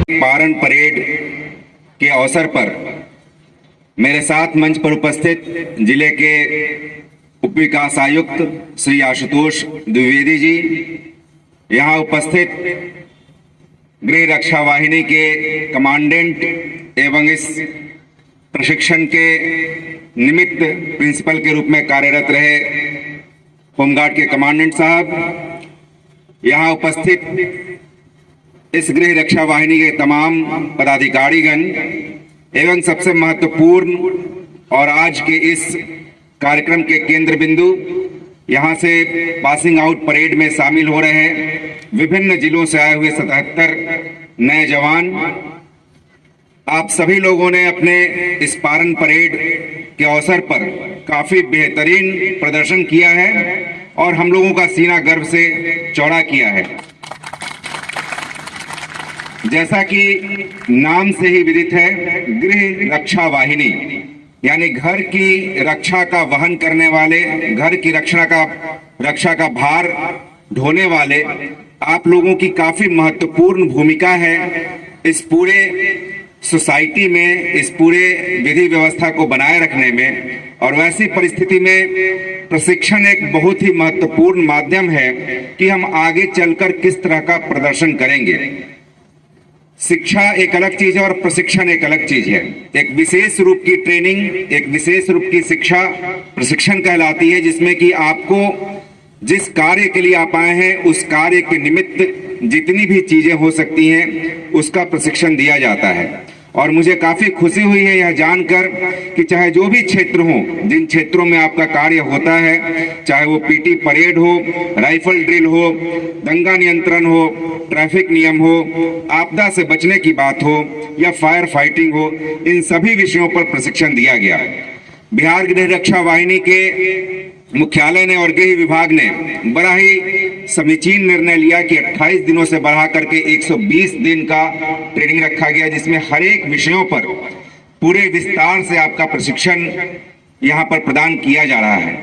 पारण परेड के अवसर पर मेरे साथ मंच पर उपस्थित जिले के उप विकास आयुक्त श्री आशुतोष द्विवेदी जी, यहाँ उपस्थित गृह रक्षा वाहिनी के कमांडेंट एवं इस प्रशिक्षण के निमित्त प्रिंसिपल के रूप में कार्यरत रहे होमगार्ड के कमांडेंट साहब, यहाँ उपस्थित इस गृह रक्षा वाहिनी के तमाम पदाधिकारीगण एवं सबसे महत्वपूर्ण और आज के इस कार्यक्रम के केंद्र बिंदु यहाँ से पासिंग आउट परेड में शामिल हो रहे हैं विभिन्न जिलों से आए हुए 77 नए जवान। आप सभी लोगों ने अपने इस पारण परेड के अवसर पर काफी बेहतरीन प्रदर्शन किया है और हम लोगों का सीना गर्व से चौड़ा किया है। जैसा कि नाम से ही विदित है, गृह रक्षा वाहिनी यानी घर की रक्षा का वहन करने वाले, घर की रक्षा का भार ढोने वाले आप लोगों की काफी महत्वपूर्ण भूमिका है इस पूरे सोसाइटी में, इस पूरे विधि व्यवस्था को बनाए रखने में। और वैसी परिस्थिति में प्रशिक्षण एक बहुत ही महत्वपूर्ण माध्यम है कि हम आगे चलकर किस तरह का प्रदर्शन करेंगे। शिक्षा एक अलग चीज है और प्रशिक्षण एक अलग चीज है। एक विशेष रूप की ट्रेनिंग, एक विशेष रूप की शिक्षा प्रशिक्षण कहलाती है, जिसमें कि आपको जिस कार्य के लिए आप आए हैं उस कार्य के निमित्त जितनी भी चीजें हो सकती हैं उसका प्रशिक्षण दिया जाता है। और मुझे काफी खुशी हुई है यह जानकर कि चाहे जो भी क्षेत्र हो, जिन क्षेत्रों में आपका कार्य होता है, चाहे वो पीटी परेड हो, राइफल ड्रिल हो, दंगा नियंत्रण हो, ट्रैफिक नियम हो, आपदा से बचने की बात हो या फायर फाइटिंग हो, इन सभी विषयों पर प्रशिक्षण दिया गया। बिहार गृह रक्षा वाहिनी के मुख्यालय ने और गृह विभाग ने बड़ा ही समीचीन निर्णय लिया कि 28 दिनों से बढ़ा करके 120 दिन का ट्रेनिंग रखा गया, जिसमें हर एक विषयों पर पूरे विस्तार से आपका प्रशिक्षण यहाँ पर प्रदान किया जा रहा है।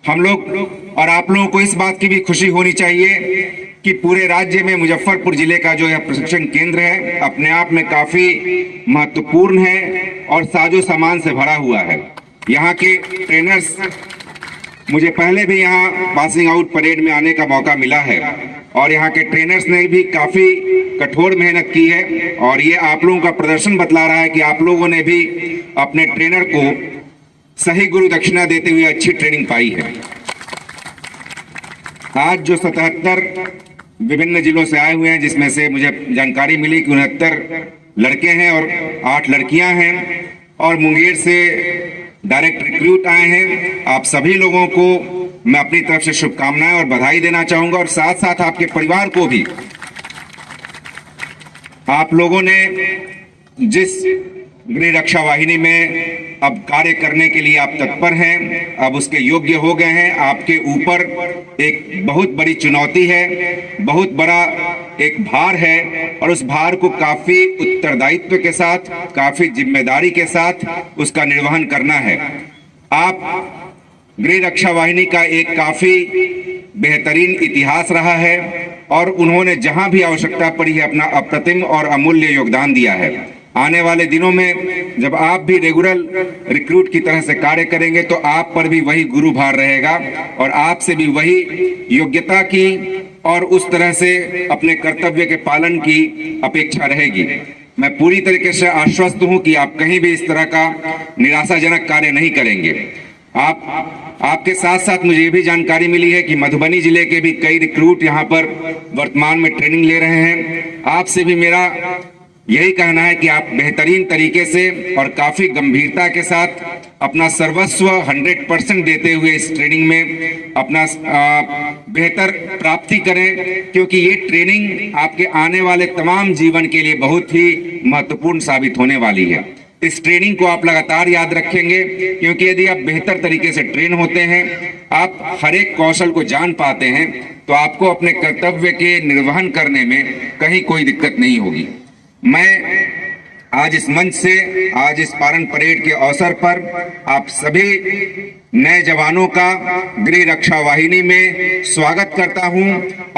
हम लोग और आप लोगों को इस बात की भी खुशी होनी चाहिए कि पूरे राज्य में मुजफ्फरपुर जिले का जो यह प्रशिक्षण केंद्र है अपने आप में काफी महत्वपूर्ण है और साजो सामान से भरा हुआ है। यहाँ के ट्रेनर्स, मुझे पहले भी यहाँ पासिंग आउट परेड में आने का मौका मिला है और यहाँ के ट्रेनर्स ने भी काफी कठोर मेहनत की है और ये आप लोगों का प्रदर्शन बतला रहा है कि आप लोगों ने भी अपने ट्रेनर को सही गुरु दक्षिणा देते हुए अच्छी ट्रेनिंग पाई है। आज जो 77 विभिन्न जिलों से आए हुए हैं, जिसमें से मुझे जानकारी मिली कि 69 लड़के हैं और 8 लड़कियां हैं और मुंगेर से डायरेक्ट रिक्रूट आए हैं। आप सभी लोगों को मैं अपनी तरफ से शुभकामनाएं और बधाई देना चाहूंगा और साथ साथ आपके परिवार को भी। आप लोगों ने जिस गृह रक्षा वाहिनी में अब कार्य करने के लिए आप तत्पर हैं, अब उसके योग्य हो गए हैं। आपके ऊपर एक बहुत बड़ी चुनौती है, बहुत बड़ा एक भार है और उस भार को काफी उत्तरदायित्व के साथ, काफी जिम्मेदारी के साथ उसका निर्वहन करना है। आप गृह रक्षा वाहिनी का एक काफी बेहतरीन इतिहास रहा है और उन्होंने जहां भी आवश्यकता पड़ी है अपना अप्रतिम और अमूल्य योगदान दिया है। आने वाले दिनों में जब आप भी रेगुलर रिक्रूट की तरह से कार्य करेंगे तो आप पर भी वही गुरु भार रहेगा और आपसे भी वही योग्यता की और उस तरह से अपने कर्तव्य के पालन की अपेक्षा रहेगी। मैं पूरी तरीके से आश्वस्त हूं कि आप कहीं भी इस तरह का निराशाजनक कार्य नहीं करेंगे। आपके साथ साथ मुझे ये भी जानकारी मिली है कि मधुबनी जिले के भी कई रिक्रूट यहाँ पर वर्तमान में ट्रेनिंग ले रहे हैं। आपसे भी मेरा यही कहना है कि आप बेहतरीन तरीके से और काफी गंभीरता के साथ अपना सर्वस्व 100% देते हुए इस ट्रेनिंग में अपना बेहतर प्राप्ति करें, क्योंकि ये ट्रेनिंग आपके आने वाले तमाम जीवन के लिए बहुत ही महत्वपूर्ण साबित होने वाली है। इस ट्रेनिंग को आप लगातार याद रखेंगे, क्योंकि यदि आप बेहतर तरीके से ट्रेन होते हैं, आप हर एक कौशल को जान पाते हैं, तो आपको अपने कर्तव्य के निर्वहन करने में कहीं कोई दिक्कत नहीं होगी। मैं आज इस मंच से, आज इस पारण परेड के अवसर पर आप सभी नए जवानों का गृह रक्षा वाहिनी में स्वागत करता हूं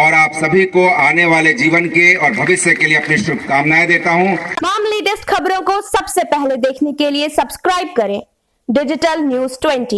और आप सभी को आने वाले जीवन के और भविष्य के लिए अपनी शुभकामनाएं देता हूं। तमाम लेटेस्ट खबरों को सबसे पहले देखने के लिए सब्सक्राइब करें डिजिटल न्यूज 20।